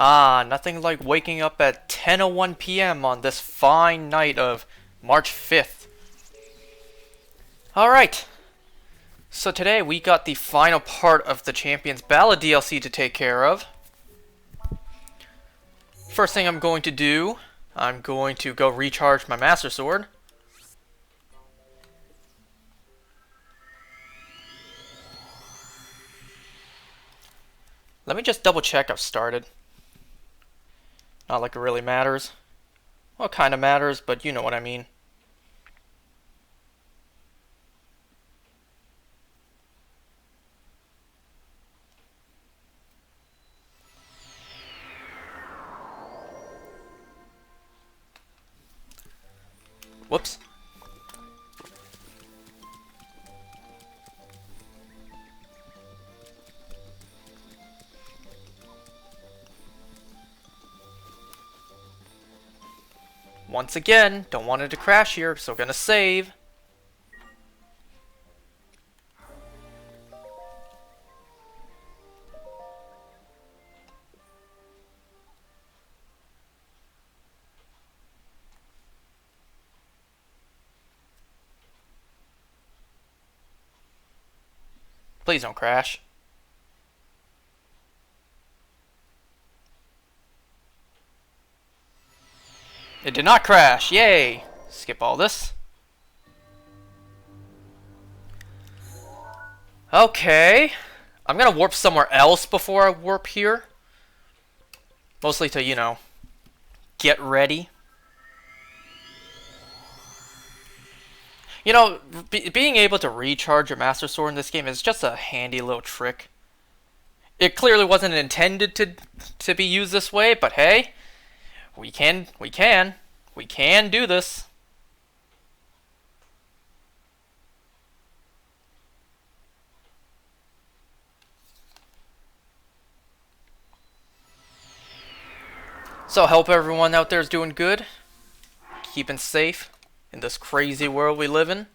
Ah, nothing like waking up at 10:01 p.m. on this fine night of March 5th. Alright, so today we got the final part of the Champions Ballad DLC to take care of. First thing I'm going to do, I'm going to go recharge my Master Sword. Let me just double check I've started. Not like it really matters. Well, it kind of matters, but you know what I mean. Whoops. Once again, don't want it to crash here, so gonna save. Please don't crash. It did not crash, yay! Skip all this. Okay. I'm gonna warp somewhere else before I warp here. Mostly to, you know, get ready. You know, being able to recharge your Master Sword in this game is just a handy little trick. It clearly wasn't intended to be used this way, but hey, we can do this. So I hope everyone out there is doing good, keeping safe in this crazy world we live in.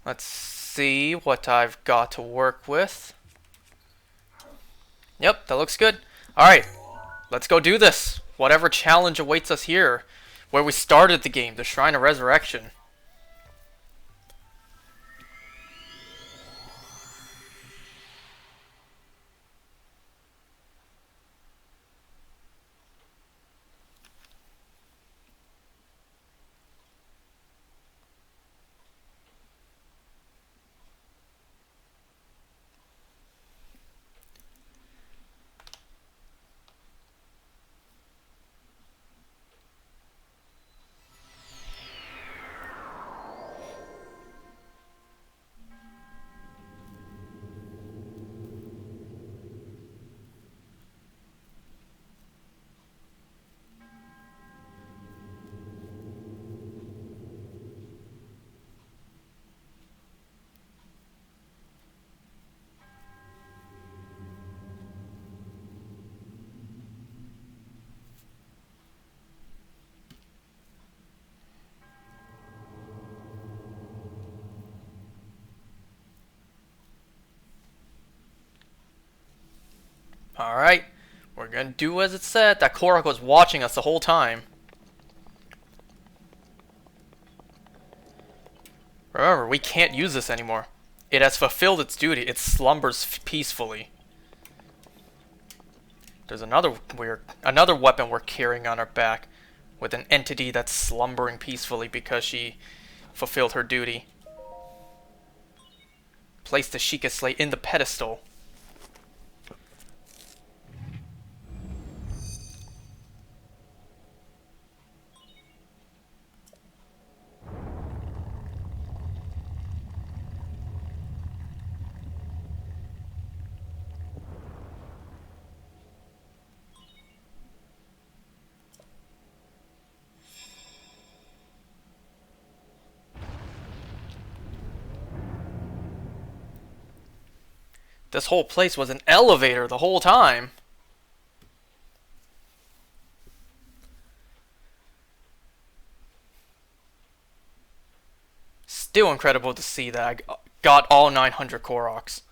Let's see what I've got to work with. Yep, that looks good. Alright, let's go do this. Whatever challenge awaits us here, where we started the game, the Shrine of Resurrection. Alright, we're gonna do as it said. That Korok was watching us the whole time. Remember, we can't use this anymore. It has fulfilled its duty. It slumbers peacefully. There's another weapon we're carrying on our back with an entity that's slumbering peacefully because she fulfilled her duty. Place the Sheikah Slate in the pedestal. This whole place was an elevator the whole time. Still incredible to see that I got all 900 Koroks.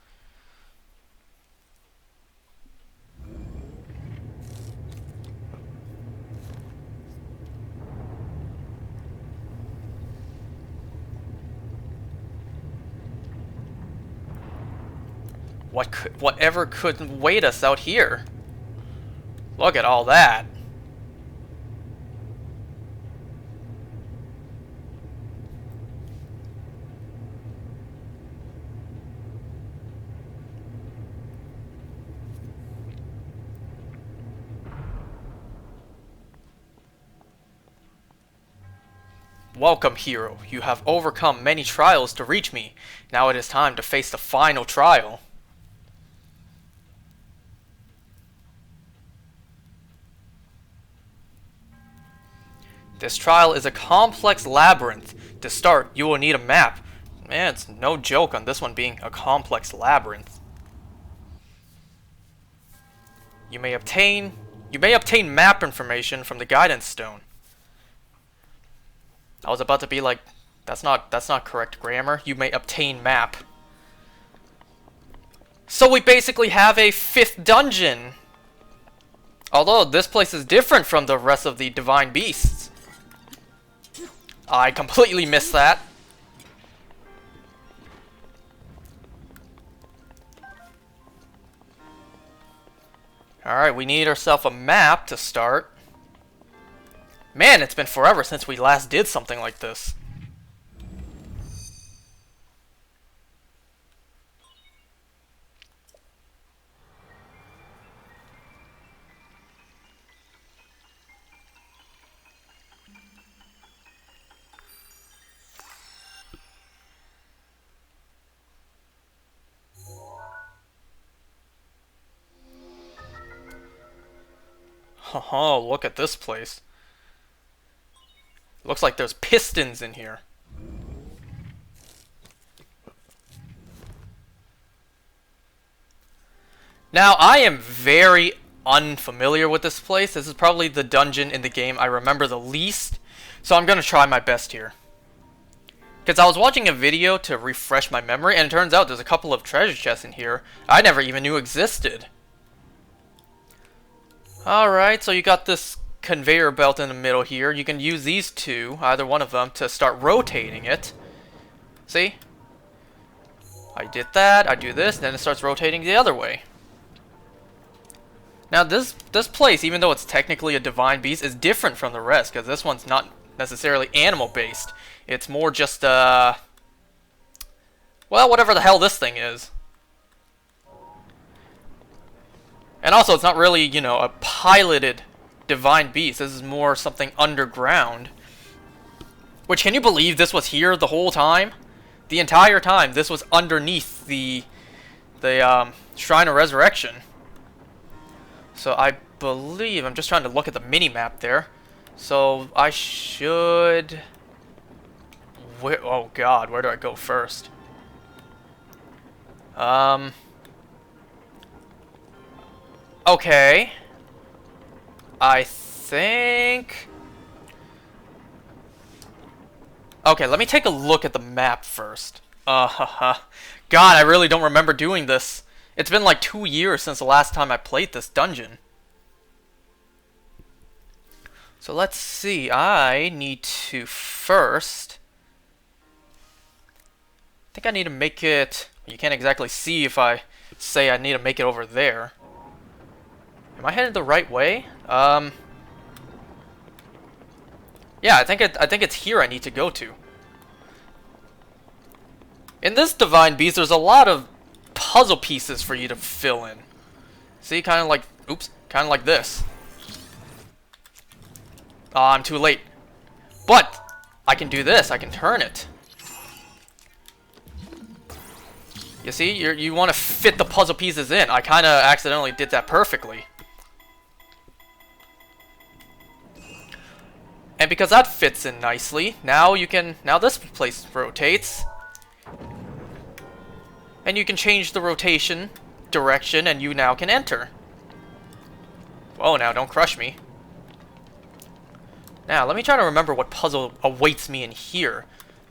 Whatever could wait us out here? Look at all that. Welcome, hero. You have overcome many trials to reach me. Now it is time to face the final trial. This trial is a complex labyrinth. To start, you will need a map. Man, it's no joke on this one being a complex labyrinth. You may obtain map information from the guidance stone. I was about to be like, that's not correct grammar. You may obtain map. So we basically have a 5th dungeon. Although this place is different from the rest of the divine beasts. I completely missed that. Alright, we need ourselves a map to start. Man, it's been forever since we last did something like this. Oh, look at this place. Looks like there's pistons in here. Now, I am very unfamiliar with this place. This is probably the dungeon in the game I remember the least. So I'm going to try my best here. Because I was watching a video to refresh my memory, and it turns out there's a couple of treasure chests in here I never even knew existed. Alright, so you got this conveyor belt in the middle here. You can use these two, either one of them, to start rotating it. See? I did that, I do this, then it starts rotating the other way. Now this place, even though it's technically a divine beast, is different from the rest, because this one's not necessarily animal based. It's more just well, whatever the hell this thing is. And also, it's not really, you know, a piloted divine beast. This is more something underground. Which, can you believe this was here the whole time? The entire time, this was underneath the Shrine of Resurrection. So I believe, I'm just trying to look at the mini-map there. So I should... oh god, where do I go first? Okay. I think... Okay, let me take a look at the map first. God, I really don't remember doing this. It's been like 2 years since the last time I played this dungeon. So let's see, I need to first... I think I need to make it... You can't exactly see if I say I need to make it over there. Am I headed the right way? Yeah, I think it's here I need to go to. In this divine beast, there's a lot of puzzle pieces for you to fill in. See, kind of like, oops, kind of like this. I'm too late. But I can do this. I can turn it. You see, you want to fit the puzzle pieces in. I kind of accidentally did that perfectly. And because that fits in nicely, now this place rotates. And you can change the rotation direction, and you now can enter. Whoa, now don't crush me. Now, let me try to remember what puzzle awaits me in here.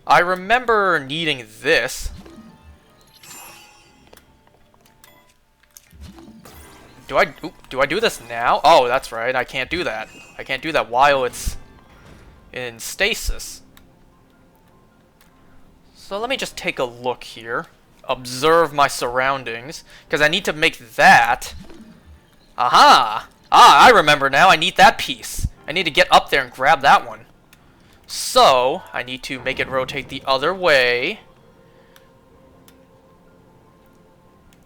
I remember needing this. Do I do this now? Oh, that's right, I can't do that. I can't do that while it's in stasis. So let me just take a look here. observe my surroundings, because I need to make that. Aha! Ah, I remember now. I need that piece. I need to get up there and grab that one. So, I need to make it rotate the other way.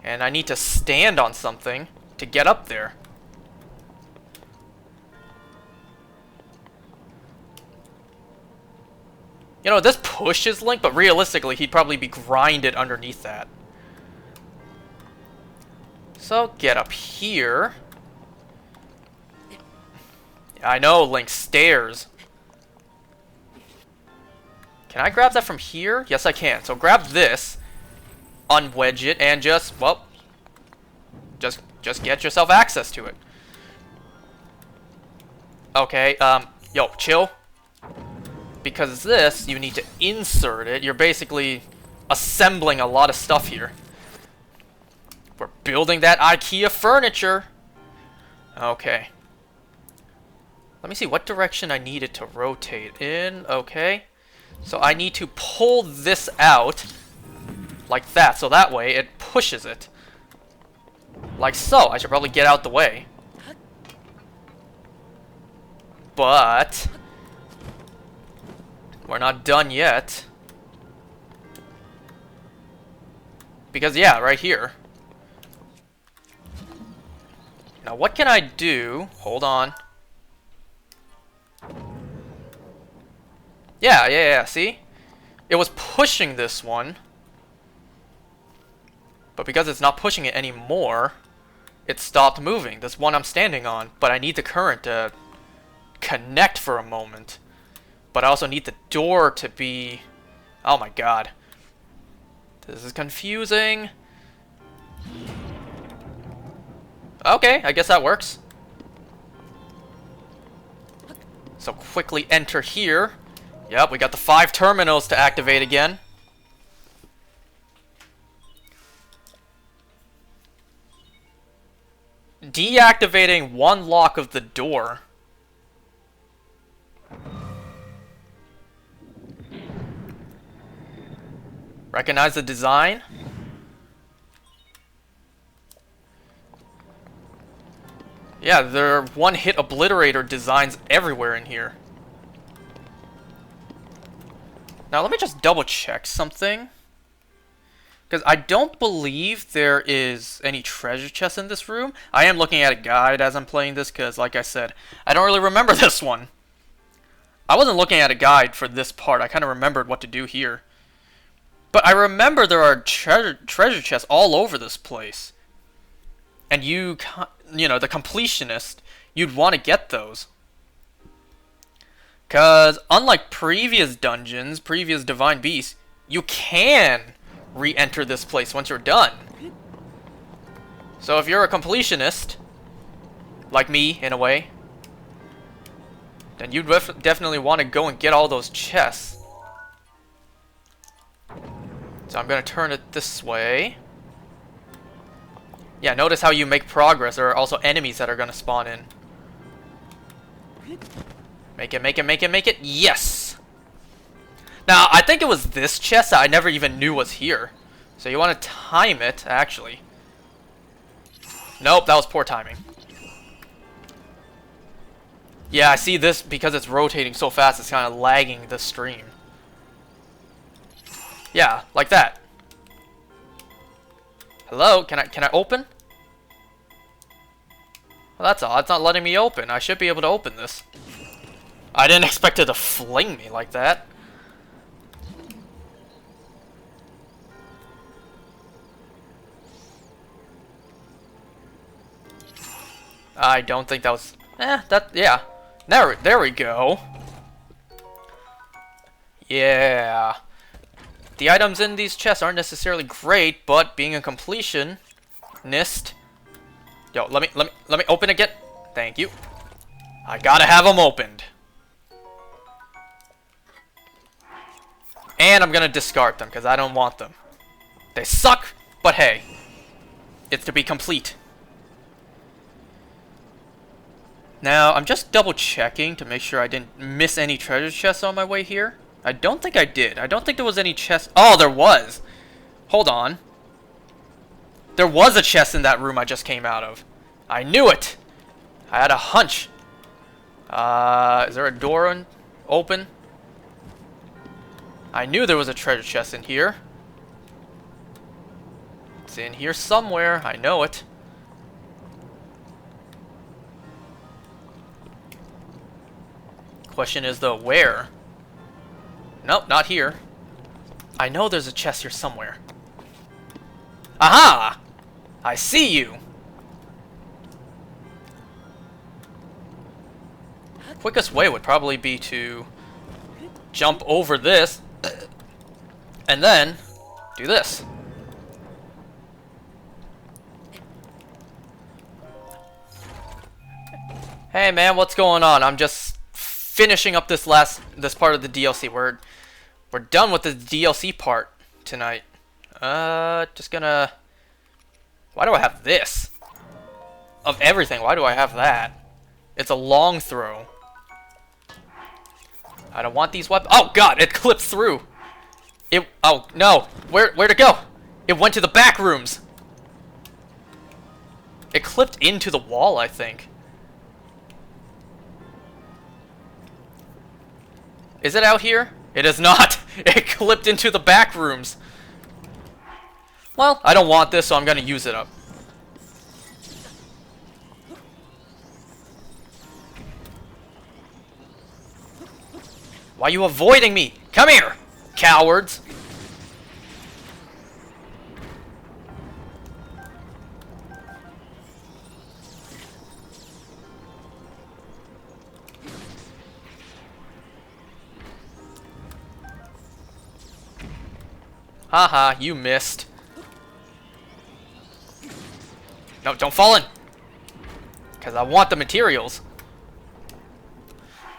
And I need to stand on something to get up there. You know, this pushes Link, but realistically, he'd probably be grinded underneath that. So, get up here. I know, Link, stairs. Can I grab that from here? Yes, I can. So, grab this, unwedge it, and just, well, just get yourself access to it. Okay, yo, chill. Because this, you need to insert it. You're basically assembling a lot of stuff here. We're building that IKEA furniture. Okay. Let me see what direction I need it to rotate in. Okay. So I need to pull this out like that. So that way it pushes it. Like so. I should probably get out the way. But we're not done yet. Because, yeah, right here. Now, what can I do? Hold on. Yeah, see? It was pushing this one. But because it's not pushing it anymore, it stopped moving. This one I'm standing on. But I need the current to connect for a moment. But I also need the door to be... Oh my god. This is confusing. Okay, I guess that works. So quickly enter here. Yep, we got the 5 terminals to activate again. Deactivating one lock of the door. Recognize the design? Yeah, there are one-hit obliterator designs everywhere in here. Now let me just double-check something. Because I don't believe there is any treasure chest in this room. I am looking at a guide as I'm playing this because, like I said, I don't really remember this one. I wasn't looking at a guide for this part. I kind of remembered what to do here. But I remember there are treasure chests all over this place. And you know, the completionist, you'd want to get those. Because unlike previous dungeons, previous divine beasts, you can re-enter this place once you're done. So if you're a completionist, like me in a way, then you'd definitely want to go and get all those chests. So I'm going to turn it this way. Yeah, notice how you make progress. There are also enemies that are going to spawn in. Make it, make it, make it, make it. Yes! Now, I think it was this chest that I never even knew was here. So you want to time it, actually. Nope, that was poor timing. Yeah, I see this because it's rotating so fast, it's kind of lagging the stream. Yeah, like that. Hello, can I open? Well, that's odd. It's not letting me open. I should be able to open this. I didn't expect it to fling me like that. I don't think that was... yeah. There we go. Yeah. The items in these chests aren't necessarily great, but being a completionist... Yo, let me open again. Thank you. I gotta have them opened. And I'm gonna discard them, because I don't want them. They suck, but hey. It's to be complete. Now, I'm just double checking to make sure I didn't miss any treasure chests on my way here. I don't think I did. I don't think there was any chests. Oh, there was! Hold on. There was a chest in that room I just came out of. I knew it. I had a hunch. Is there a door open? I knew there was a treasure chest in here. It's in here somewhere. I know it. Question is though, where? Nope, not here. I know there's a chest here somewhere. Aha! I see you! Quickest way would probably be to jump over this and then do this. Hey man, what's going on? I'm just finishing up this part of the DLC. We're done with the DLC part tonight. Just gonna... Why do I have this? Of everything, why do I have that? It's a long throw. I don't want these weapons. Oh god, it clipped through. Oh no, where'd it go? It went to the back rooms. It clipped into the wall, I think. Is it out here? It is not. It clipped into the back rooms. Well, I don't want this, so I'm gonna use it up. Why are you avoiding me? Come here, cowards! Haha, you missed. No, don't fall in! Because I want the materials.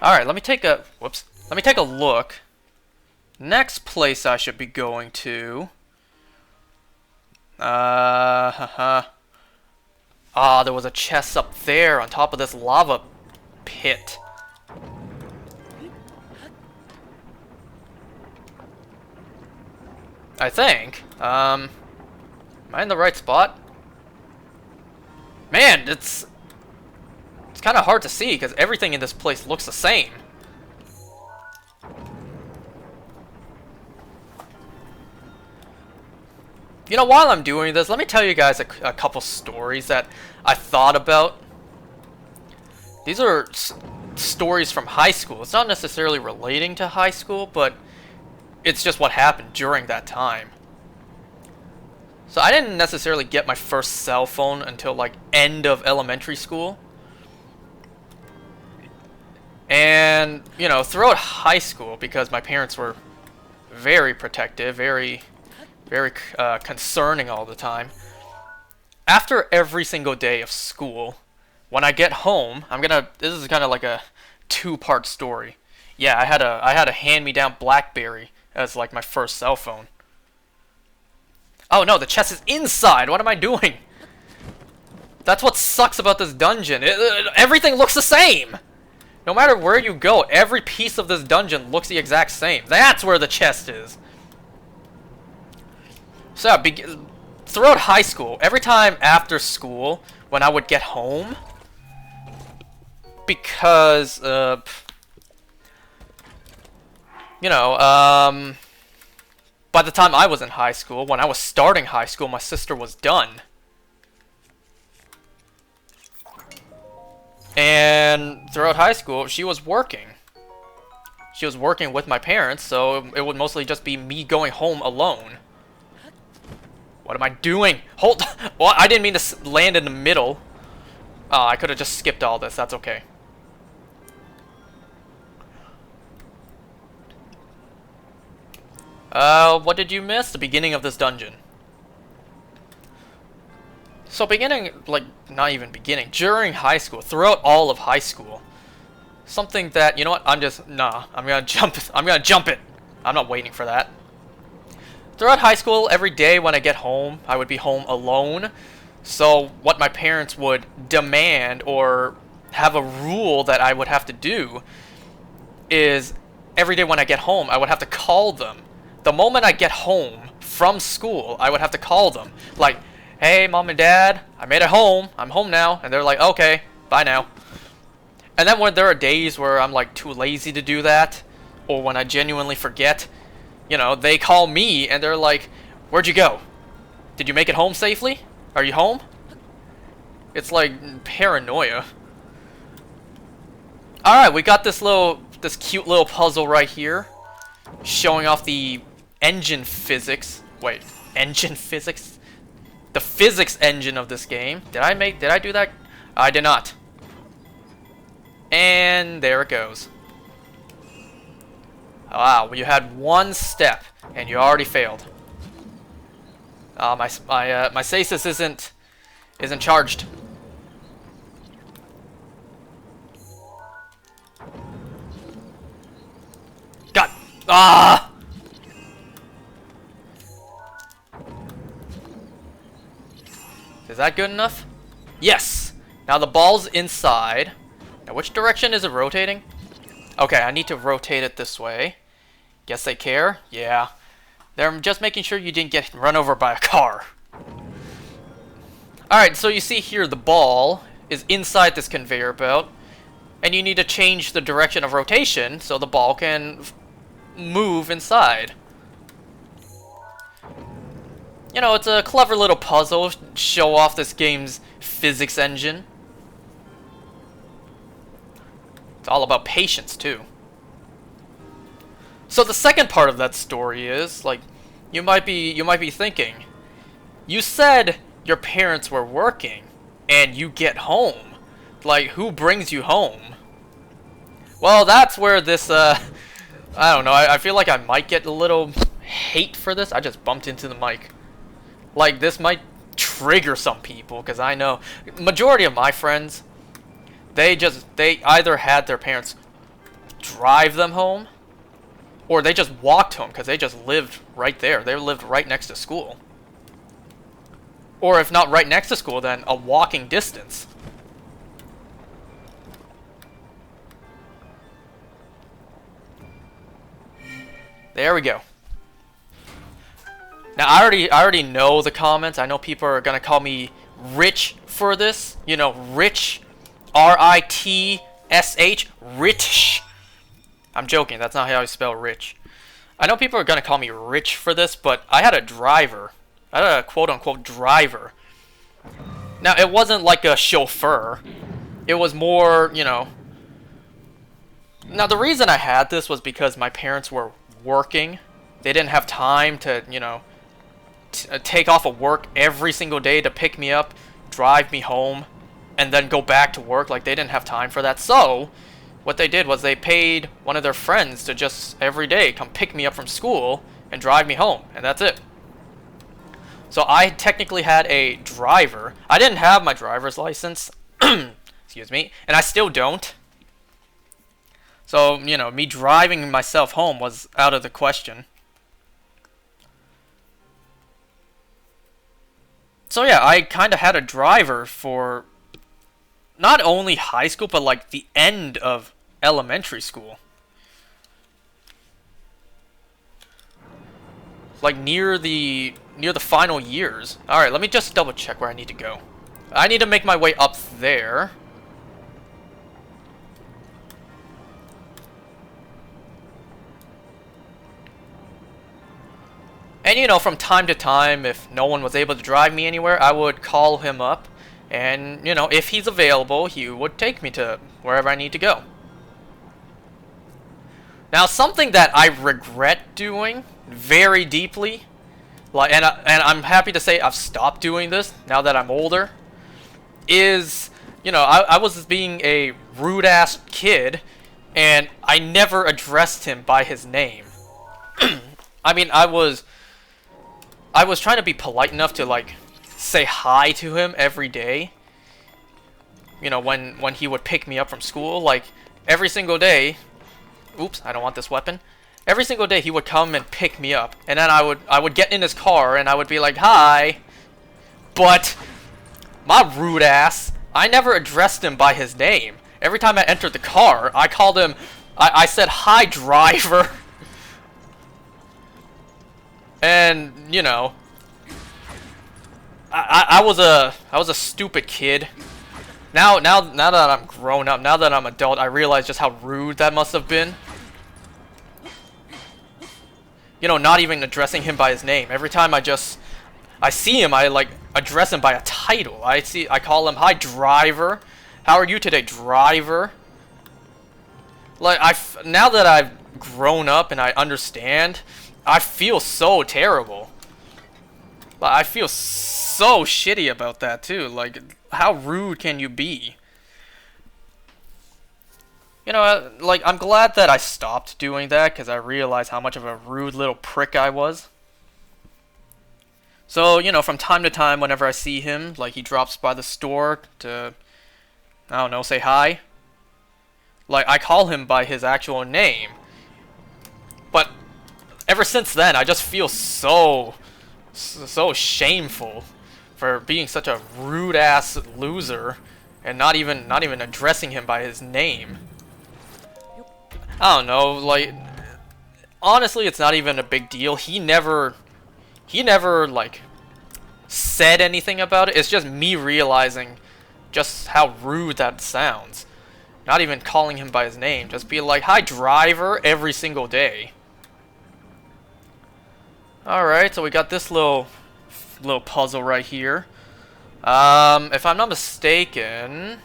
Alright, let me take a... Whoops. Let me take a look. Next place I should be going to... Ah, there was a chest up there on top of this lava pit. I think. Am I in the right spot? Man, it's kind of hard to see because everything in this place looks the same. You know, while I'm doing this, let me tell you guys a couple stories that I thought about. These are stories from high school. It's not necessarily relating to high school, but it's just what happened during that time. So I didn't necessarily get my first cell phone until like end of elementary school. And, you know, throughout high school, because my parents were very protective, very concerning all the time. After every single day of school, when I get home, this is kind of like a two-part story. Yeah, I had a hand-me-down BlackBerry as like my first cell phone. Oh no, the chest is inside. What am I doing? That's what sucks about this dungeon. Everything looks the same. No matter where you go, every piece of this dungeon looks the exact same. That's where the chest is. So, throughout high school, every time after school, when I would get home, because, you know, by the time I was in high school, when I was starting high school, my sister was done. And throughout high school, she was working. She was working with my parents, so it would mostly just be me going home alone. What am I doing? Hold! Well, I didn't mean to land in the middle. I could have just skipped all this. That's okay. What did you miss? The beginning of this dungeon. So beginning, like, not even beginning, during high school, throughout all of high school, something that, you know what, I'm gonna jump it. I'm not waiting for that. Throughout high school, every day when I get home, I would be home alone. So what my parents would demand or have a rule that I would have to do is every day when I get home, I would have to call them. The moment I get home from school, I would have to call them. Like, hey, mom and dad, I made it home. I'm home now. And they're like, okay, bye now. And then when there are days where I'm like too lazy to do that, or when I genuinely forget, you know, they call me and they're like, where'd you go? Did you make it home safely? Are you home? It's like paranoia. Alright, we got this cute little puzzle right here, showing off the engine physics. Wait, engine physics? The physics engine of this game. Did I do that? I did not. And there it goes. Wow, you had one step and you already failed. My stasis isn't charged. God. Ah. Is that good enough? Yes. Now the ball's inside. Now which direction is it rotating? Okay, I need to rotate it this way. Guess they care? Yeah. They're just making sure you didn't get run over by a car. Alright, so you see here the ball is inside this conveyor belt. And you need to change the direction of rotation so the ball can move inside. You know, it's a clever little puzzle to show off this game's physics engine. It's all about patience, too. So the second part of that story is, like, you might be thinking, you said your parents were working and you get home. Like, who brings you home? Well, that's where this I don't know, I feel like I might get a little hate for this. I just bumped into the mic. Like, this might trigger some people, because I know majority of my friends, they either had their parents drive them home, or they just walked home because they just lived right there. They lived right next to school. Or if not right next to school, then a walking distance. There we go. Now I already know the comments. I know people are gonna call me rich for this. You know, rich, R-I-T-S-H, rich. I'm joking. That's not how you spell rich. I know people are gonna call me rich for this, but I had a driver. I had a quote-unquote driver. Now it wasn't like a chauffeur. It was more, you know. Now the reason I had this was because my parents were working. They didn't have time to, you know, take off of work every single day to pick me up, drive me home, and then go back to work. Like, they didn't have time for that. So what they did was they paid one of their friends to just every day come pick me up from school and drive me home, and that's it. So I technically had a driver. I didn't have my driver's license, excuse me, and I still don't. So, you know, me driving myself home was out of the question. So yeah, I kind of had a driver for not only high school, but like the end of elementary school. Like near the final years. Alright, let me just double check where I need to go. I need to make my way up there. And, you know, from time to time, if no one was able to drive me anywhere, I would call him up. And, you know, if he's available, he would take me to wherever I need to go. Now, something that I regret doing very deeply, like, and I'm happy to say I've stopped doing this now that I'm older, is, you know, I was being a rude-ass kid, and I never addressed him by his name. I mean, I was trying to be polite enough to, like, say hi to him every day. You know, when he would pick me up from school, like, every single day. Oops, I don't want this weapon. Every single day he would come and pick me up, and then I would get in his car and I would be like, hi. But my rude ass, I never addressed him by his name. Every time I entered the car, I called him, I said, hi, driver. And, you know, I was a stupid kid. Now that I'm grown up, now that I'm adult, I realize just how rude that must have been. You know, not even addressing him by his name. Every time I see him, I like address him by a title. I call him, "Hi, driver. How are you today, driver?" Like now that I've grown up and I understand, I feel so terrible. But I feel so shitty about that too. Like, how rude can you be? You know, like, I'm glad that I stopped doing that because I realized how much of a rude little prick I was. So, you know, from time to time, whenever I see him, like, he drops by the store to, I don't know, say hi. Like, I call him by his actual name. But ever since then, I just feel so shameful for being such a rude ass loser and not even addressing him by his name. I don't know, like, honestly, it's not even a big deal. He never like said anything about it. It's just me realizing just how rude that sounds. Not even calling him by his name, just be like, "Hi, driver," every single day. Alright, so we got this little puzzle right here. If I'm not mistaken,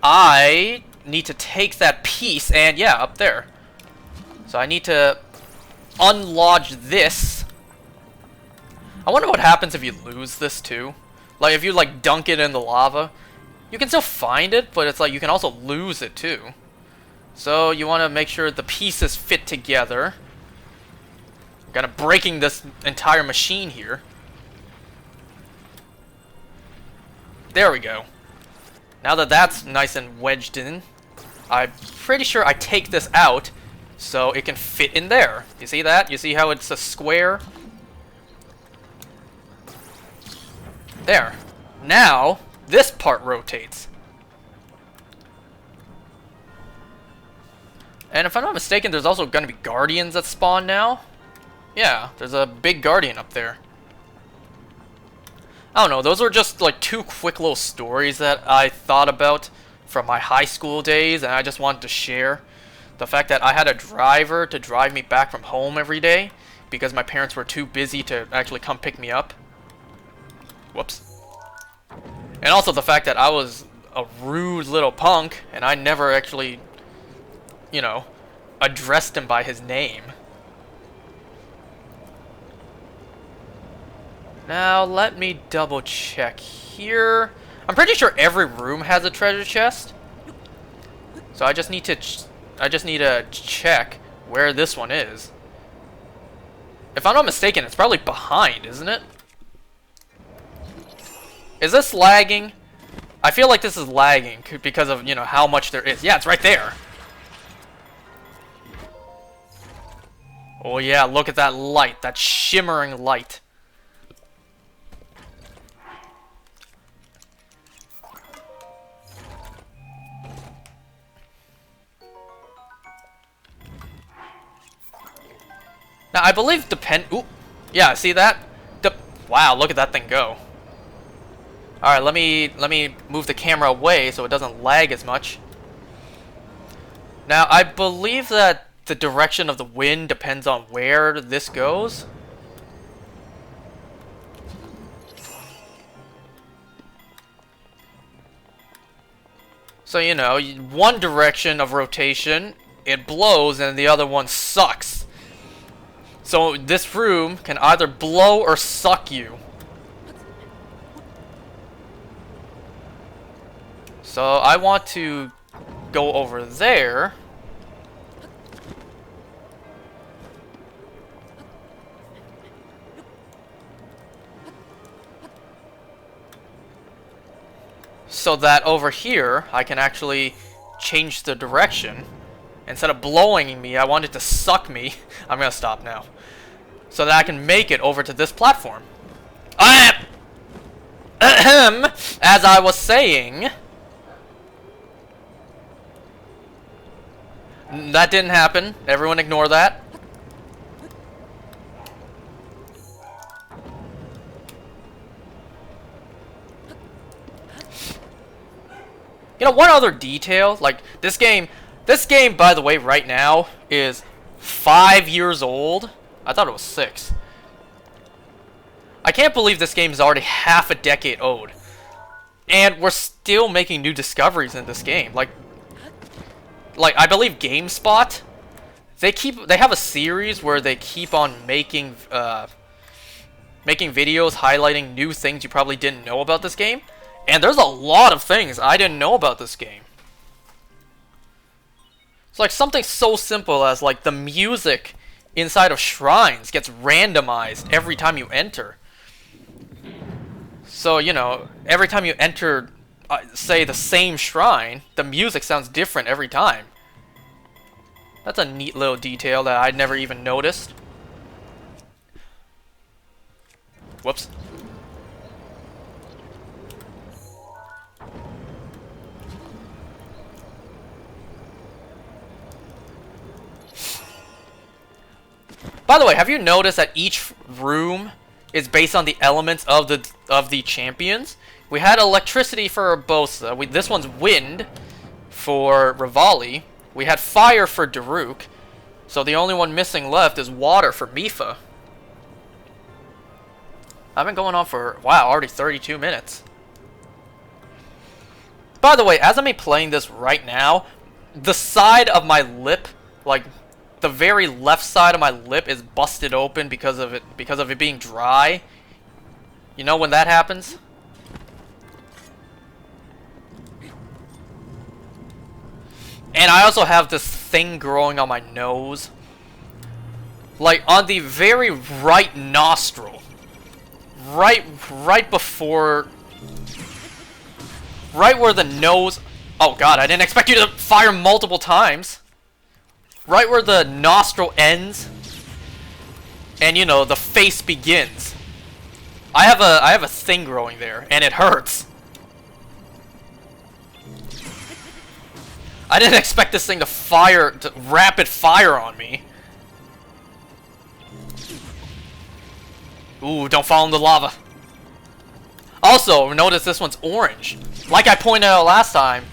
I need to take that piece and, yeah, up there. So I need to unlodge this. I wonder what happens if you lose this too. Like, if you, like, dunk it in the lava, you can still find it, but it's like you can also lose it too. So you want to make sure the pieces fit together. I'm kind of breaking this entire machine here. There we go. Now that that's nice and wedged in, I'm pretty sure I take this out so it can fit in there. You see that? You see how it's a square? There. Now, this part rotates. And if I'm not mistaken, there's also going to be guardians that spawn now. Yeah, there's a big guardian up there. I don't know, those were just like two quick little stories that I thought about from my high school days, and I just wanted to share. The fact that I had a driver to drive me back from home every day because my parents were too busy to actually come pick me up. Whoops. And also the fact that I was a rude little punk and I never actually, you know, addressed him by his name. Now, let me double check here. I'm pretty sure every room has a treasure chest. So I just need to check where this one is. If I'm not mistaken, it's probably behind, isn't it? Is this lagging? I feel like this is lagging because of, you know, how much there is. Yeah, it's right there. Oh yeah, look at that light, that shimmering light. Now, I believe ooh, yeah, see that? Wow, look at that thing go. Alright, let me move the camera away so it doesn't lag as much. Now, I believe that the direction of the wind depends on where this goes. So, you know, one direction of rotation, it blows, and the other one sucks. So, this room can either blow or suck you. So I want to go over there. So that over here, I can actually change the direction. Instead of blowing me, I want it to suck me. I'm gonna stop now. So that I can make it over to this platform. As I was saying... That didn't happen. Everyone ignore that. You know, one other detail, like, this game, by the way, right now, is 5 years old. I thought it was 6. I can't believe this game is already half a decade old. And we're still making new discoveries in this game. Like I believe GameSpot, they have a series where they keep on making videos highlighting new things you probably didn't know about this game. And there's a lot of things I didn't know about this game. It's like something so simple as like the music inside of shrines gets randomized every time you enter. So, you know, every time you enter, say, the same shrine, the music sounds different every time. That's a neat little detail that I'd never even noticed. Whoops. By the way, have you noticed that each room is based on the elements of the champions? We had electricity for Urbosa. This one's wind for Rivali. We had fire for Daruk. So the only one missing left is water for Mipha. I've been going on for, wow, already 32 minutes. By the way, as I'm playing this right now, the side of my lip, like the very left side of my lip, is busted open because of it being dry. You know when that happens? And I also have this thing growing on my nose. Like on the very right nostril. Right before, right where the nose, oh god, I didn't expect you to fire multiple times. Right where the nostril ends and, you know, the face begins. I have a thing growing there and it hurts. I didn't expect this thing to rapid fire on me. Ooh, don't fall in the lava. Also, notice this one's orange. Like I pointed out last time,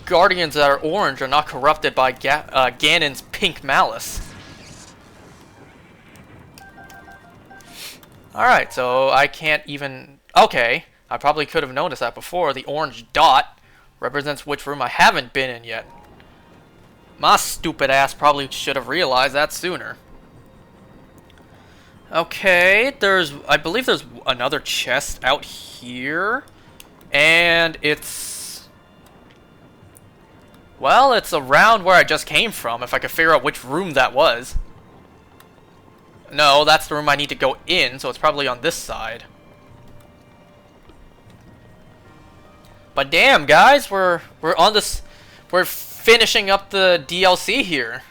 Guardians that are orange are not corrupted by Ganon's pink malice. Alright, so I can't even... Okay, I probably could have noticed that before. The orange dot represents which room I haven't been in yet. My stupid ass probably should have realized that sooner. Okay, I believe there's another chest out here. And it's... Well, it's around where I just came from, if I could figure out which room that was. No, that's the room I need to go in, so it's probably on this side. But damn, guys, we're on this... We're finishing up the DLC here.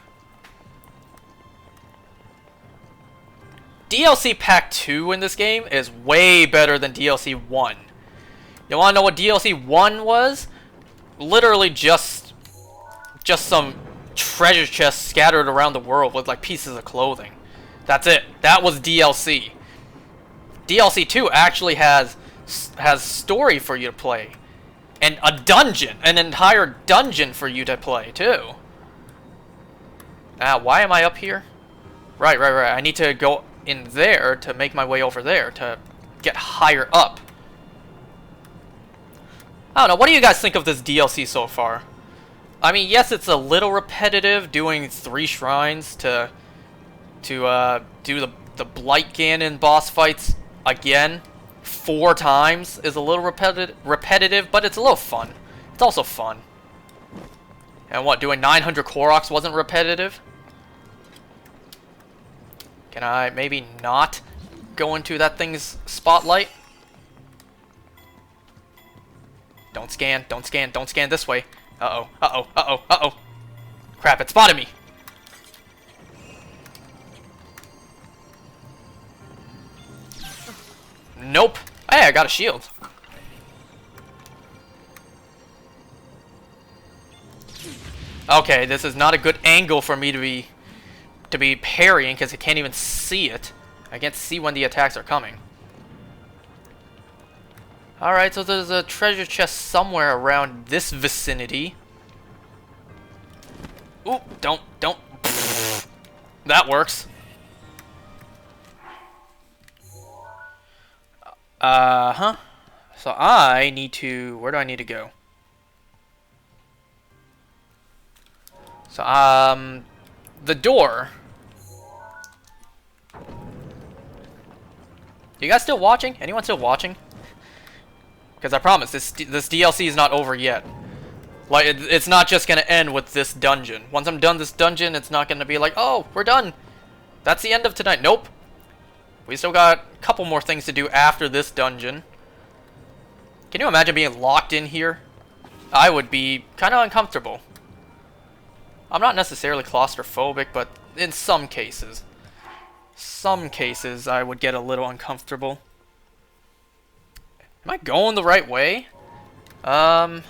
DLC Pack 2 in this game is way better than DLC 1. You wanna know what DLC 1 was? Literally just some treasure chests scattered around the world with like pieces of clothing. That's it. That was DLC. DLC 2 actually has story for you to play. And a dungeon. An entire dungeon for you to play, too. Why am I up here? Right. I need to go in there to make my way over there to get higher up. I don't know. What do you guys think of this DLC so far? I mean, yes, it's a little repetitive doing 3 shrines to do the Blight Ganon boss fights again 4 times is a little repetitive, but it's a little fun. It's also fun. And what, doing 900 Koroks wasn't repetitive? Can I maybe not go into that thing's spotlight? Don't scan this way. Uh-oh. Crap, it spotted me. Nope. Hey, I got a shield. Okay, this is not a good angle for me to be parrying because I can't even see it. I can't see when the attacks are coming. Alright, so there's a treasure chest somewhere around this vicinity. Ooh, don't. That works. Uh-huh. So I need to... Where do I need to go? So, the door. You guys still watching? Anyone still watching? Because I promise, this DLC is not over yet. Like, it's not just gonna end with this dungeon. Once I'm done this dungeon, it's not gonna be like, oh, we're done. That's the end of tonight. Nope. We still got a couple more things to do after this dungeon. Can you imagine being locked in here? I would be kind of uncomfortable. I'm not necessarily claustrophobic, but in some cases. Some cases, I would get a little uncomfortable. Am I going the right way? God,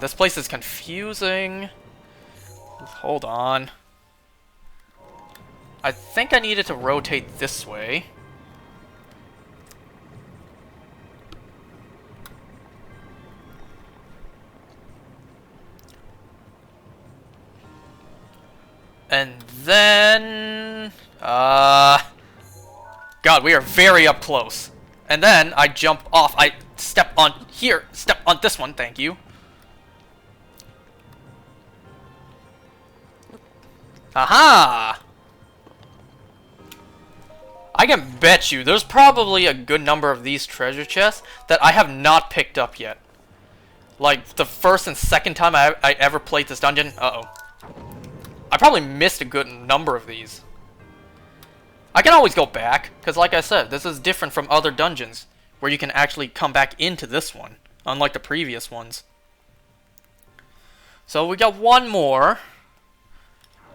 this place is confusing. Hold on. I think I needed to rotate this way. And then... God, we are very up close. And then I jump off. I step on here. Step on this one, thank you. Aha! I can bet you there's probably a good number of these treasure chests that I have not picked up yet. Like, the first and second time I ever played this dungeon. Uh-oh. I probably missed a good number of these. I can always go back, because like I said, this is different from other dungeons, where you can actually come back into this one, unlike the previous ones. So we got one more.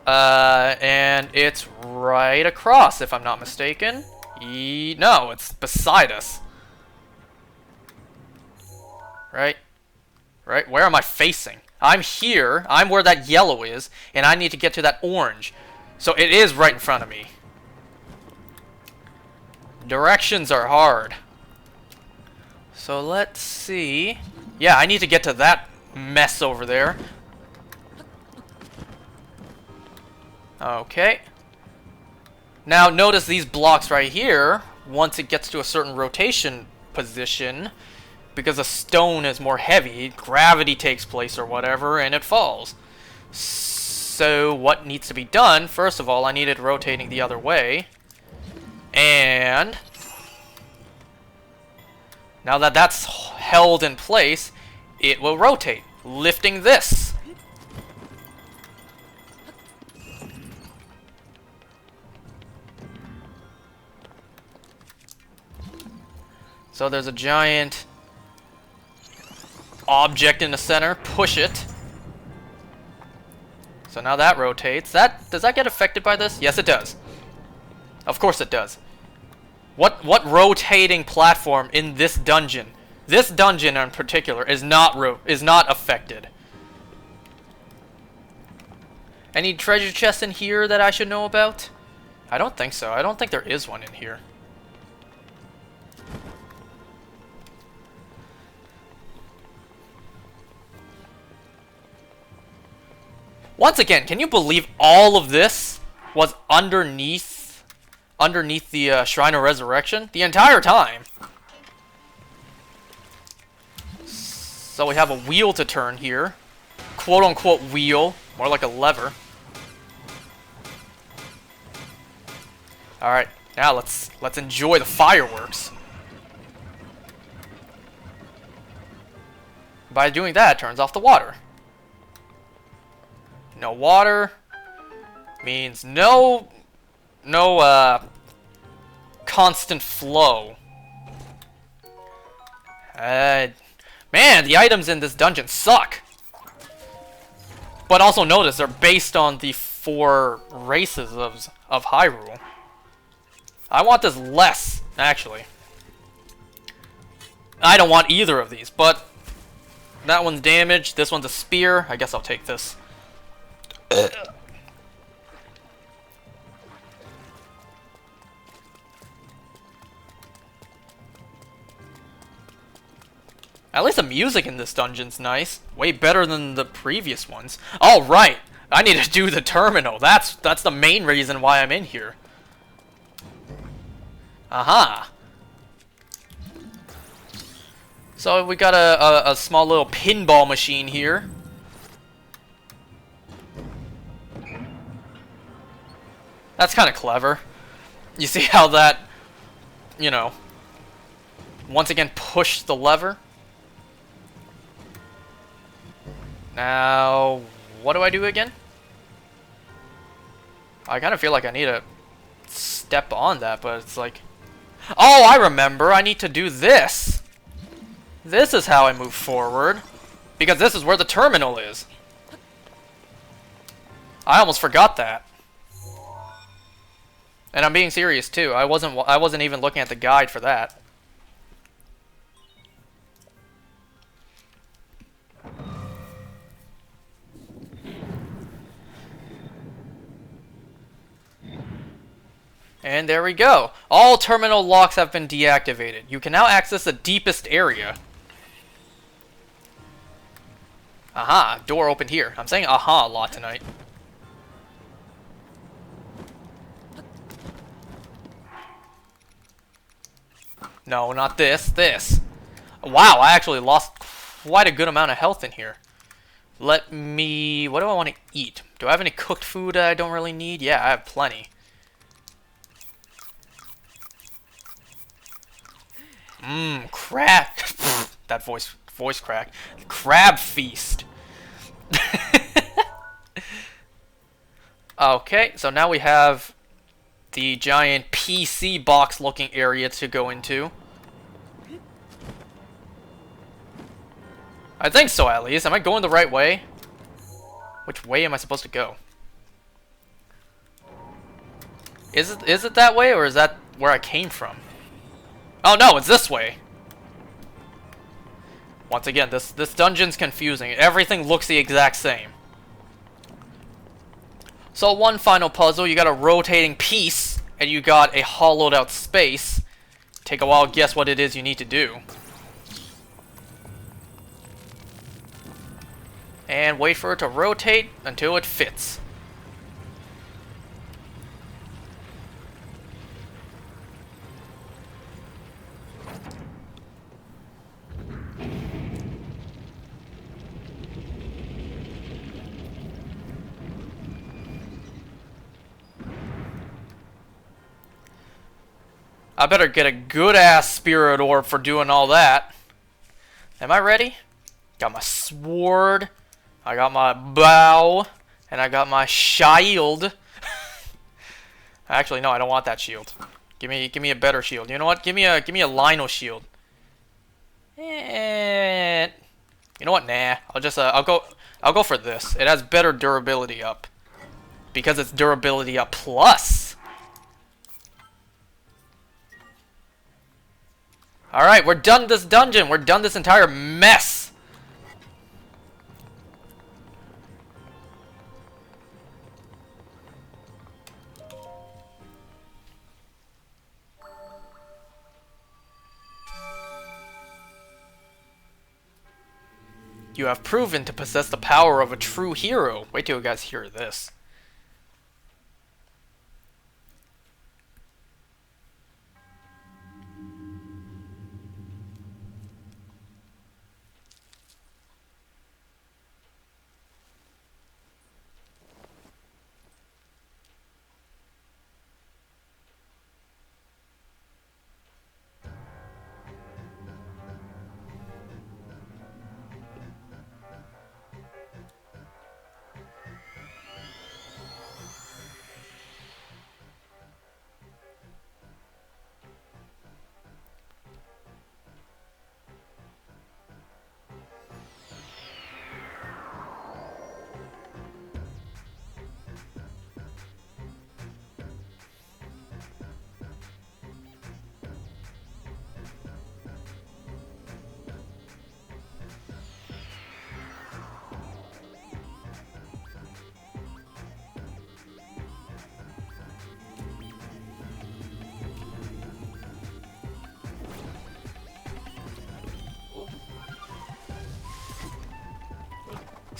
And it's right across, if I'm not mistaken. No, it's beside us. Right? Right? Where am I facing? I'm here. I'm where that yellow is, and I need to get to that orange. So it is right in front of me. Directions are hard. So let's see. Yeah, I need to get to that mess over there. Okay. Now notice these blocks right here, once it gets to a certain rotation position, because a stone is more heavy, gravity takes place or whatever, and it falls. So what needs to be done? First of all, I need it rotating the other way. And now that that's held in place, it will rotate, lifting this. So there's a giant object in the center. Push it. So now that rotates. Does that get affected by this? Yes, it does. Of course it does. What rotating platform in this dungeon in particular, is not affected? Any treasure chests in here that I should know about? I don't think so. I don't think there is one in here. Once again, can you believe all of this was underneath the Shrine of Resurrection the entire time? So we have a wheel to turn here. Quote-unquote wheel. More like a lever. Alright, now let's enjoy the fireworks. By doing that, it turns off the water. No water means no constant flow. Man, the items in this dungeon suck. But also notice they're based on the 4 races of Hyrule. I want this less, actually. I don't want either of these, but that one's damaged, this one's a spear. I guess I'll take this. At least the music in this dungeon's nice. Way better than the previous ones. Oh, right! I need to do the terminal. That's the main reason why I'm in here. Aha! So we got a small little pinball machine here. That's kind of clever. You see how that, you know, once again pushed the lever? Now, what do I do again? I kind of feel like I need to step on that, but it's like... Oh, I remember! I need to do this! This is how I move forward. Because this is where the terminal is. I almost forgot that. And I'm being serious too. I wasn't even looking at the guide for that. And there we go. All terminal locks have been deactivated. You can now access the deepest area. Aha, door opened here. I'm saying aha a lot tonight. No, not this. This. Wow, I actually lost quite a good amount of health in here. Let me... What do I want to eat? Do I have any cooked food I don't really need? Yeah, I have plenty. Crab. That voice crack. Crab feast. Okay, so now we have the giant PC box looking area to go into. I think so, at least. Am I going the right way? Which way am I supposed to go? Is it that way, or is that where I came from? Oh no, it's this way. Once again, this dungeon's confusing. Everything looks the exact same. So one final puzzle, you got a rotating piece, and you got a hollowed out space. Take a while to guess what it is you need to do. And wait for it to rotate until it fits. I better get a good-ass spirit orb for doing all that. Am I ready? Got my sword, I got my bow, and I got my shield. Actually, no, I don't want that shield. Give me a better shield. You know what? Give me a Lionel shield. And you know what? Nah. I'll go for this. It has better durability up. Because it's durability up plus. Alright, we're done this dungeon. We're done this entire mess. You have proven to possess the power of a true hero. Wait till you guys hear this.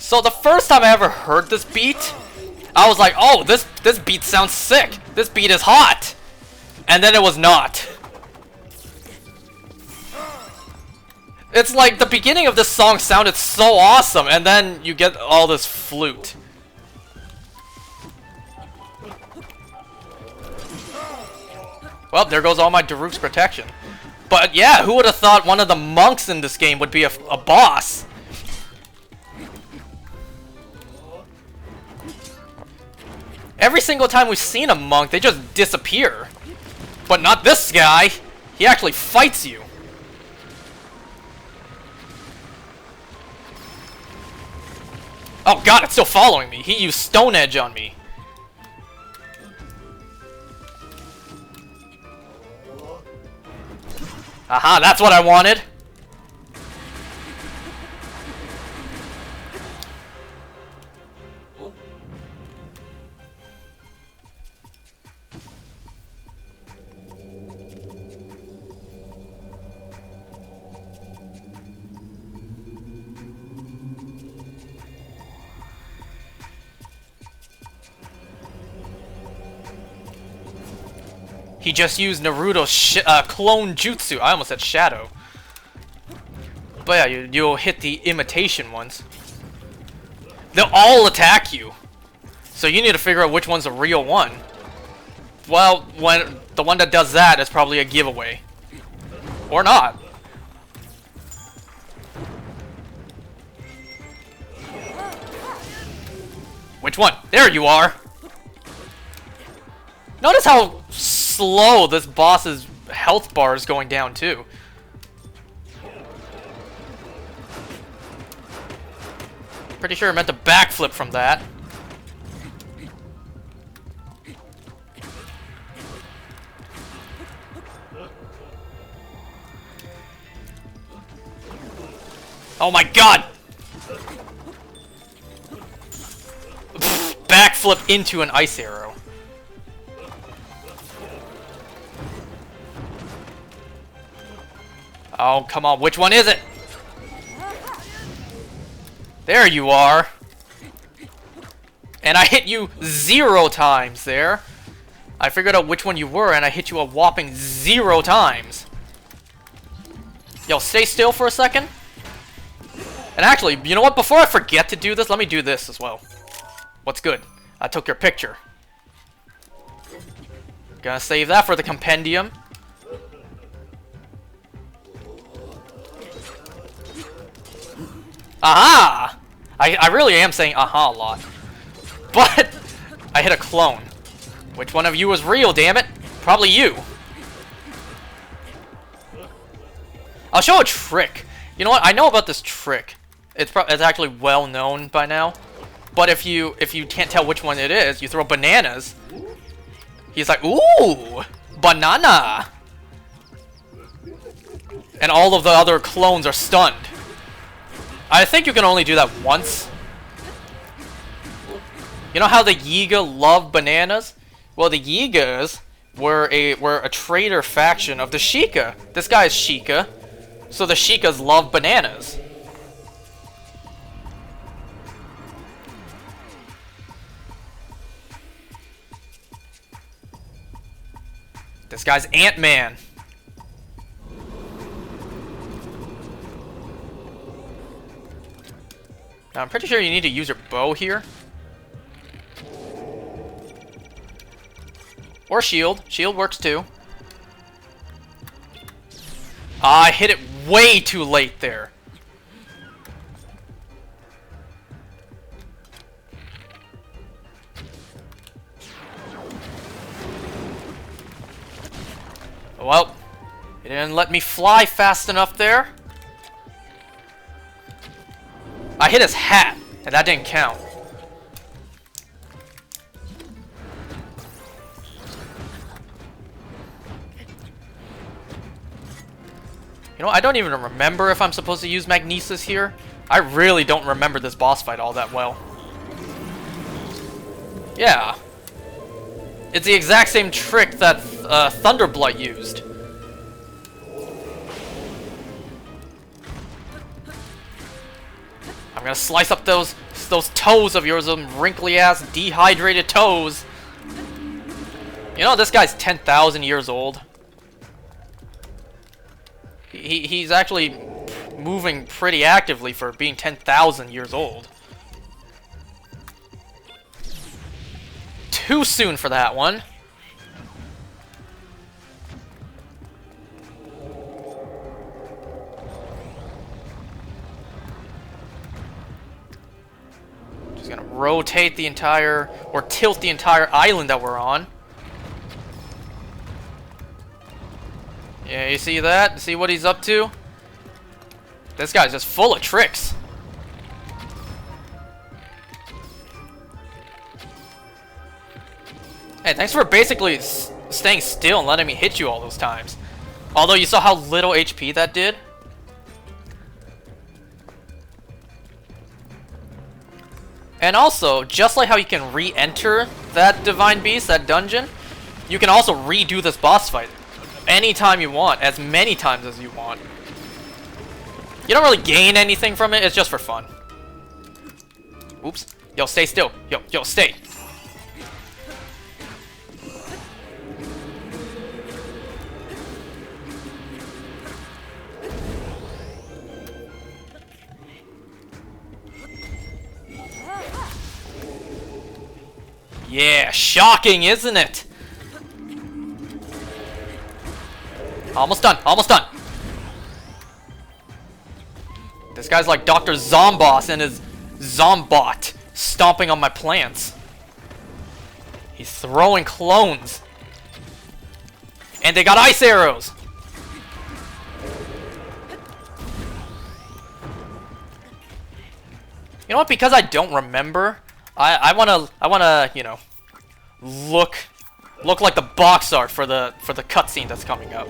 So the first time I ever heard this beat, I was like, oh, this beat sounds sick. This beat is hot. And then it was not. It's like the beginning of this song sounded so awesome, and then you get all this flute. Well, there goes all my Daruk's protection. But yeah, who would have thought one of the monks in this game would be a boss? Every single time we've seen a monk, they just disappear. But not this guy. He actually fights you. Oh god, it's still following me. He used Stone Edge on me. Aha, that's what I wanted. He just used Naruto's clone jutsu. I almost said shadow. But yeah, you'll hit the imitation ones. They'll all attack you. So you need to figure out which one's the real one. Well, when the one that does that is probably a giveaway. Or not. Which one? There you are! Notice how slow this boss's health bar is going down, too. Pretty sure I meant to backflip from that. Oh my god! Backflip into an ice arrow. Oh, come on. Which one is it? There you are. And I hit you 0 times there. I figured out which one you were, and I hit you a whopping 0 times. Yo, stay still for a second. And actually, you know what? Before I forget to do this, let me do this as well. What's good? I took your picture. Gonna save that for the compendium. Aha! I really am saying aha a lot. But I hit a clone. Which one of you was real, damn it? Probably you. I'll show a trick. You know what? I know about this trick. It's actually well known by now. But if you can't tell which one it is, you throw bananas. He's like, ooh, banana. And all of the other clones are stunned. I think you can only do that once. You know how the Yiga love bananas? Well, the Yigas were a traitor faction of the Sheikah. This guy is Sheikah, so the Sheikas love bananas. This guy's Ant-Man. Now, I'm pretty sure you need to use your bow here. Or shield. Shield works too. I hit it way too late there. Well, you didn't let me fly fast enough there. I hit his hat, and that didn't count. You know, I don't even remember if I'm supposed to use Magnesis here. I really don't remember this boss fight all that well. Yeah. It's the exact same trick that Thunderblight used. I'm gonna slice up those those toes of yours, them wrinkly-ass, dehydrated toes. You know, this guy's 10,000 years old. He's actually moving pretty actively for being 10,000 years old. Too soon for that one. Just gonna rotate the entire, or tilt the entire island that we're on. Yeah, you see that? See what he's up to? This guy's just full of tricks. Hey, thanks for basically staying still and letting me hit you all those times. Although you saw how little HP that did. And also, just like how you can re-enter that Divine Beast, that dungeon, you can also redo this boss fight anytime you want, as many times as you want. You don't really gain anything from it, it's just for fun. Oops. Yo, stay still. Yo, stay. Yeah, shocking, isn't it? Almost done, almost done. This guy's like Dr. Zomboss and his Zombot stomping on my plants. He's throwing clones. And they got ice arrows. You know what? Because I don't remember, I wanna, you know, look like the box art for the cutscene that's coming up.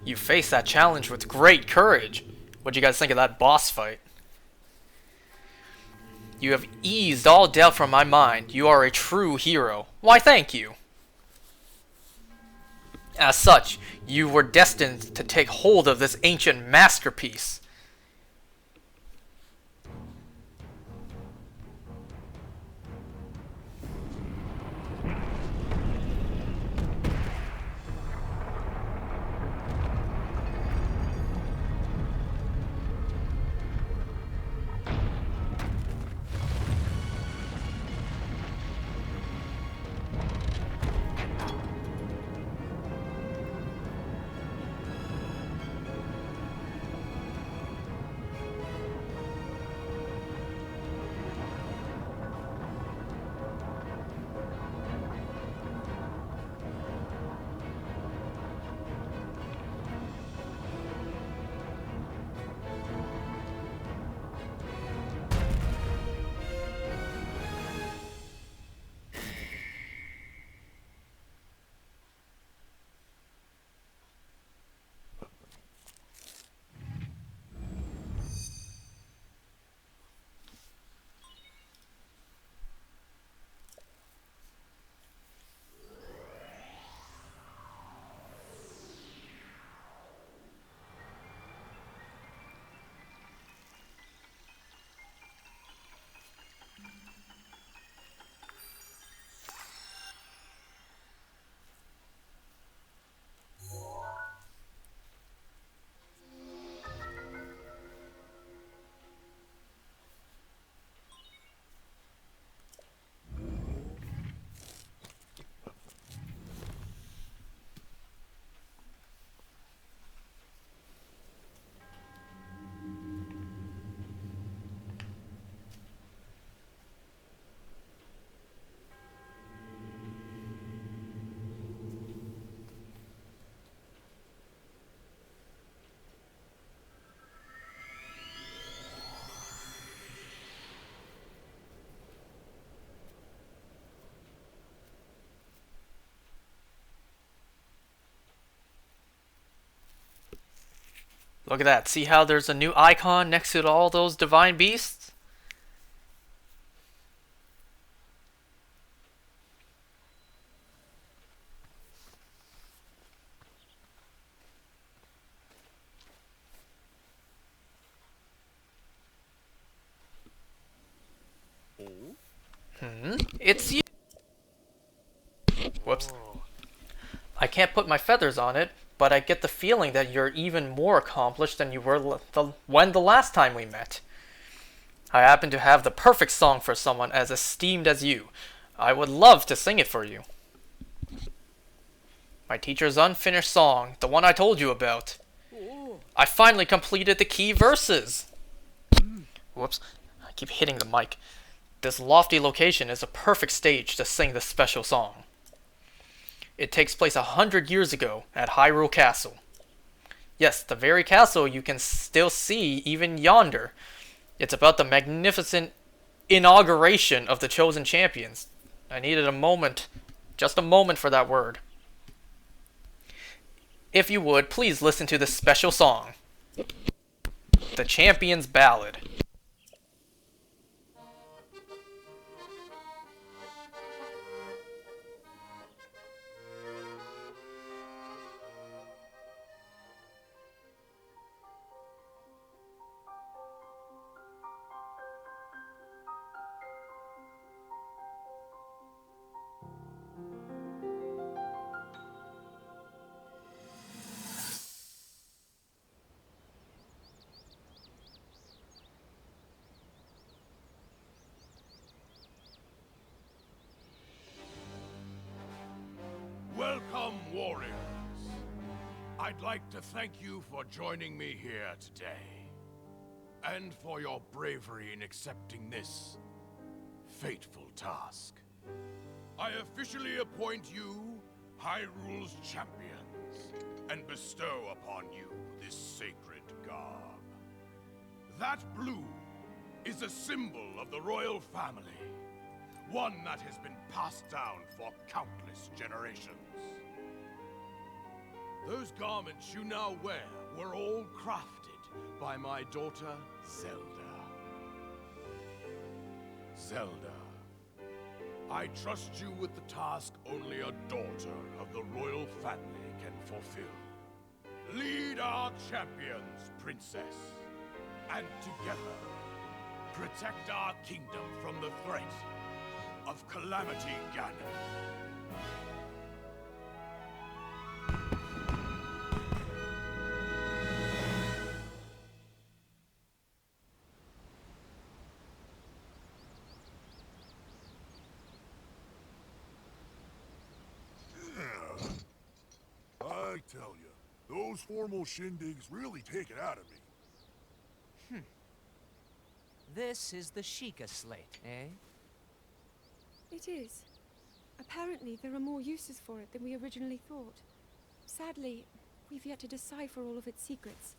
You faced that challenge with great courage. What'd you guys think of that boss fight? You have eased all doubt from my mind. You are a true hero. Why, thank you. As such, you were destined to take hold of this ancient masterpiece. Look at that. See how there's a new icon next to all those divine beasts? It's you. Whoops. I can't put my feathers on it, but I get the feeling that you're even more accomplished than you were when the last time we met. I happen to have the perfect song for someone as esteemed as you. I would love to sing it for you. My teacher's unfinished song, the one I told you about. I finally completed the key verses. Whoops, I keep hitting the mic. This lofty location is a perfect stage to sing this special song. It takes place 100 years ago at Hyrule Castle. Yes, the very castle you can still see even yonder. It's about the magnificent inauguration of the chosen champions. I needed a moment, just a moment for that word. If you would, please listen to this special song. The Champion's Ballad. Welcome, warriors. I'd like to thank you for joining me here today, and for your bravery in accepting this fateful task. I officially appoint you Hyrule's champions, and bestow upon you this sacred garb. That blue is a symbol of the royal family, one that has been passed down for countless generations. Those garments you now wear were all crafted by my daughter, Zelda. Zelda, I trust you with the task only a daughter of the royal family can fulfill. Lead our champions, princess, and together, protect our kingdom from the threat of Calamity Ganon. I tell you, those formal shindigs really take it out of me. This is the Sheikah Slate, eh? It is. Apparently, there are more uses for it than we originally thought. Sadly, we've yet to decipher all of its secrets.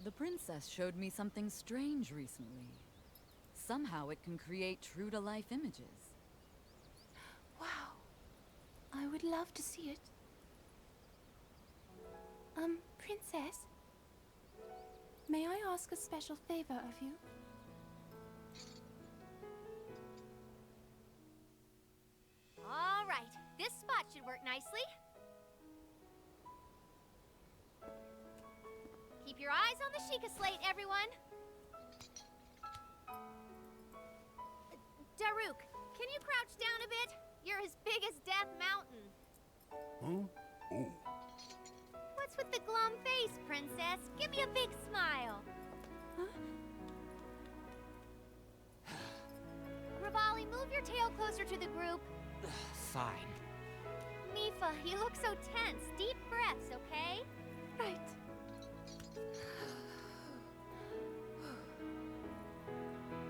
The princess showed me something strange recently. Somehow it can create true-to-life images. Wow. I would love to see it. Princess? May I ask a special favor of you? All right, this spot should work nicely. Keep your eyes on the Sheikah Slate, everyone. Daruk, can you crouch down a bit? You're as big as Death Mountain. Huh? Oh. What's with the glum face, princess? Give me a big smile. Huh? Rivali, move your tail closer to the group. Fine. Mifa, you look so tense. Deep breaths, okay? Right.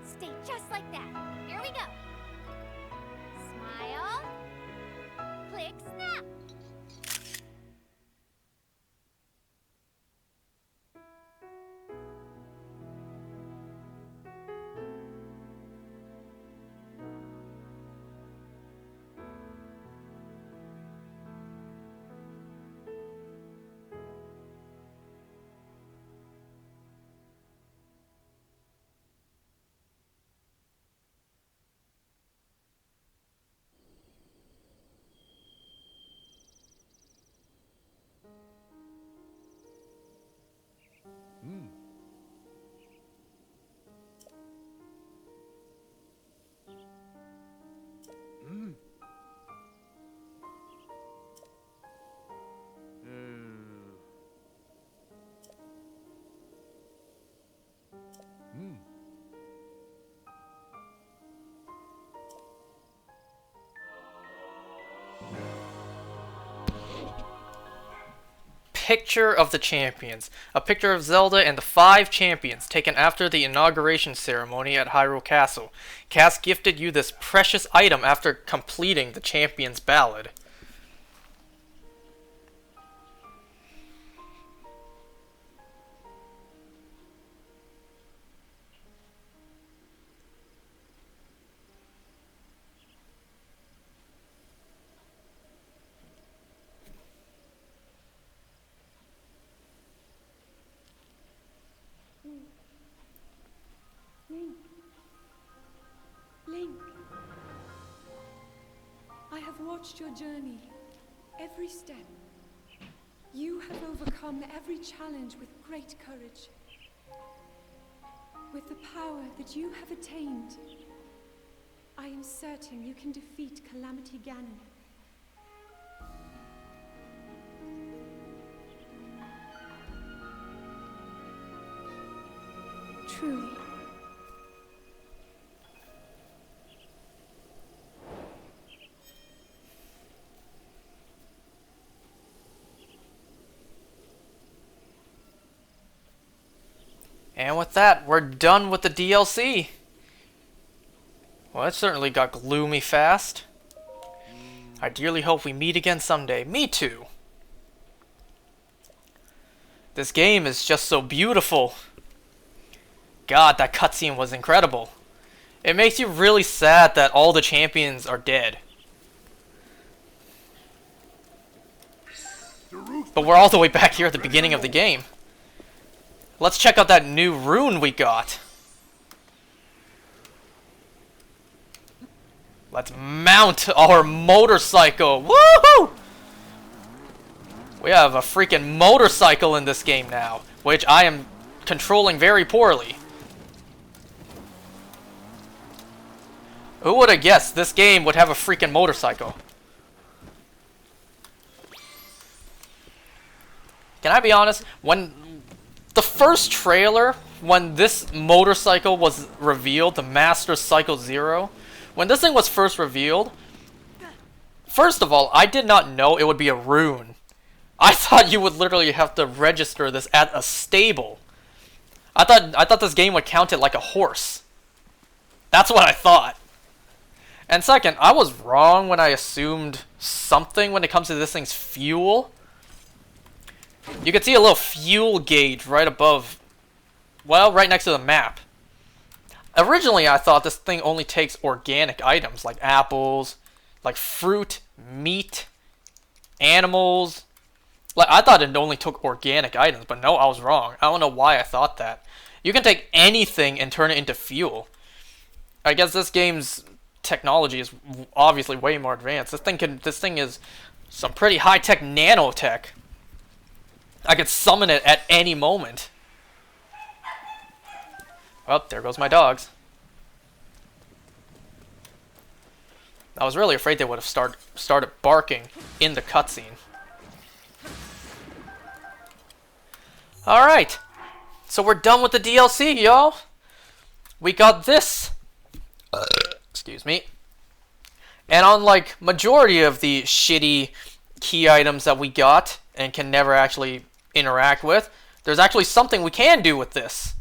Stay just like that. Here we go. Smile. Click, snap. picture of the champions. A picture of Zelda and the 5 champions taken after the inauguration ceremony at Hyrule Castle. Cass gifted you this precious item after completing the champion's ballad. Link, I have watched your journey, every step. You have overcome every challenge with great courage. With the power that you have attained, I am certain you can defeat Calamity Ganon. Truly. And with that, we're done with the DLC. Well, it certainly got gloomy fast. I dearly hope we meet again someday. Me too. This game is just so beautiful. God, that cutscene was incredible. It makes you really sad that all the champions are dead. But we're all the way back here at the beginning of the game. Let's check out that new rune we got. Let's mount our motorcycle. Woohoo! We have a freaking motorcycle in this game now, which I am controlling very poorly. Who would have guessed this game would have a freaking motorcycle? Can I be honest? When the first trailer, when this motorcycle was revealed, the Master Cycle Zero, when this thing was first revealed, first of all, I did not know it would be a rune. I thought you would literally have to register this at a stable. I thought this game would count it like a horse. That's what I thought. And second, I was wrong when I assumed something when it comes to this thing's fuel. You can see a little fuel gauge right above, well, right next to the map. Originally, I thought this thing only takes organic items like apples, like fruit, meat, animals. Like, I thought it only took organic items, but no, I was wrong. I don't know why I thought that. You can take anything and turn it into fuel. I guess this game's technology is obviously way more advanced. This thing is some pretty high-tech nanotech. I could summon it at any moment. Well, there goes my dogs. I was really afraid they would have started barking in the cutscene. Alright. So we're done with the DLC, y'all. We got this. Excuse me. And unlike majority of the shitty key items that we got and can never actually interact with, there's actually something we can do with this.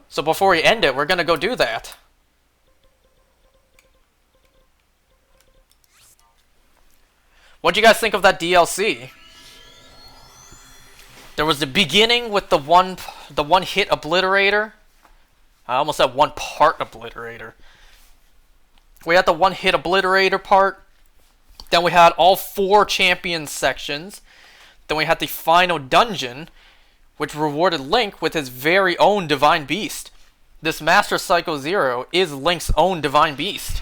So before we end it, we're gonna go do that. What'd you guys think of that DLC? There was the beginning with the one hit obliterator. I almost said one part obliterator. We had the one hit obliterator part. Then we had all 4 champion sections. Then we had the final dungeon, which rewarded Link with his very own Divine Beast. This Master Cycle Zero is Link's own Divine Beast.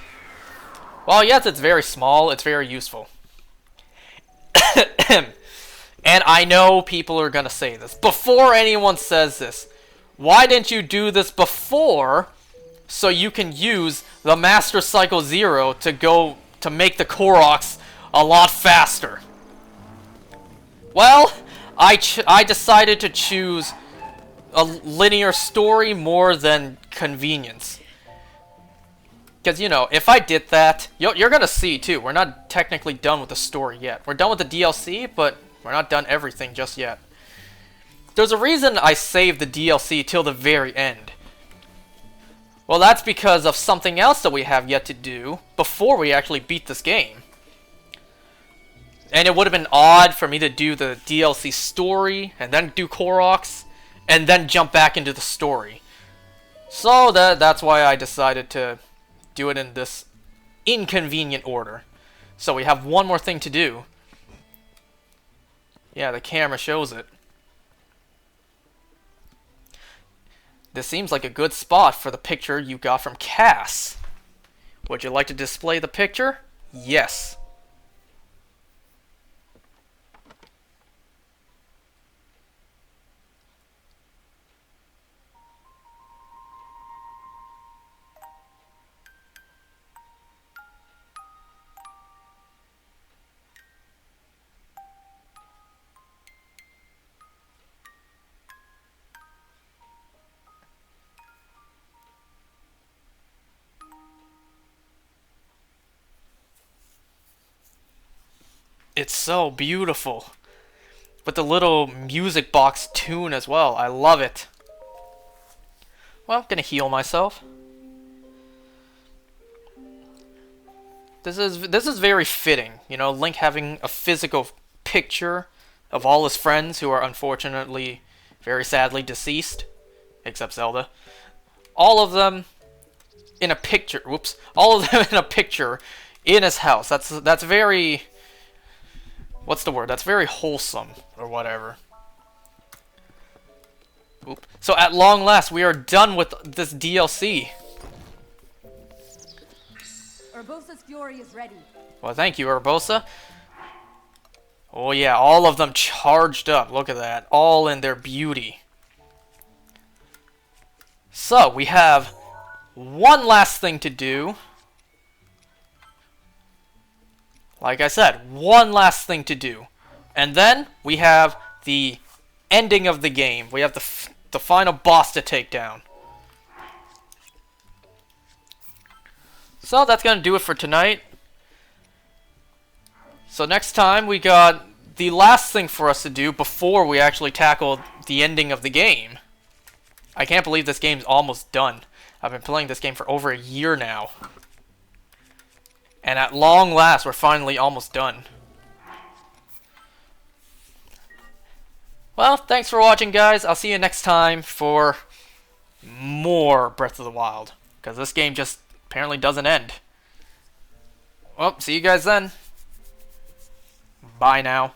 Well, yes, it's very small, it's very useful. And I know people are gonna say this. Before anyone says this, why didn't you do this before so you can use the Master Cycle Zero to make the Koroks a lot faster? Well, I decided to choose a linear story more than convenience. Because, you know, if I did that, you're going to see, too. We're not technically done with the story yet. We're done with the DLC, but we're not done everything just yet. There's a reason I saved the DLC till the very end. Well, that's because of something else that we have yet to do before we actually beat this game. And it would have been odd for me to do the DLC story, and then do Koroks, and then jump back into the story. So that's why I decided to do it in this inconvenient order. So we have one more thing to do. Yeah, the camera shows it. This seems like a good spot for the picture you got from Cass. Would you like to display the picture? Yes. It's so beautiful. With the little music box tune as well. I love it. Well, I'm gonna heal myself. This is very fitting, you know, Link having a physical picture of all his friends who are unfortunately, very sadly deceased, except Zelda. All of them in a picture. Whoops! All of them in a picture in his house. That's very. What's the word? That's very wholesome, or whatever. Oop. So at long last, we are done with this DLC. Urbosa's fury is ready. Well, thank you, Urbosa. Oh yeah, all of them charged up. Look at that. All in their beauty. So, we have one last thing to do. Like I said, one last thing to do. And then we have the ending of the game. We have the final boss to take down. So that's going to do it for tonight. So next time we got the last thing for us to do before we actually tackle the ending of the game. I can't believe this game's almost done. I've been playing this game for over a year now. And at long last, we're finally almost done. Well, thanks for watching, guys. I'll see you next time for more Breath of the Wild. Because this game just apparently doesn't end. Well, see you guys then. Bye now.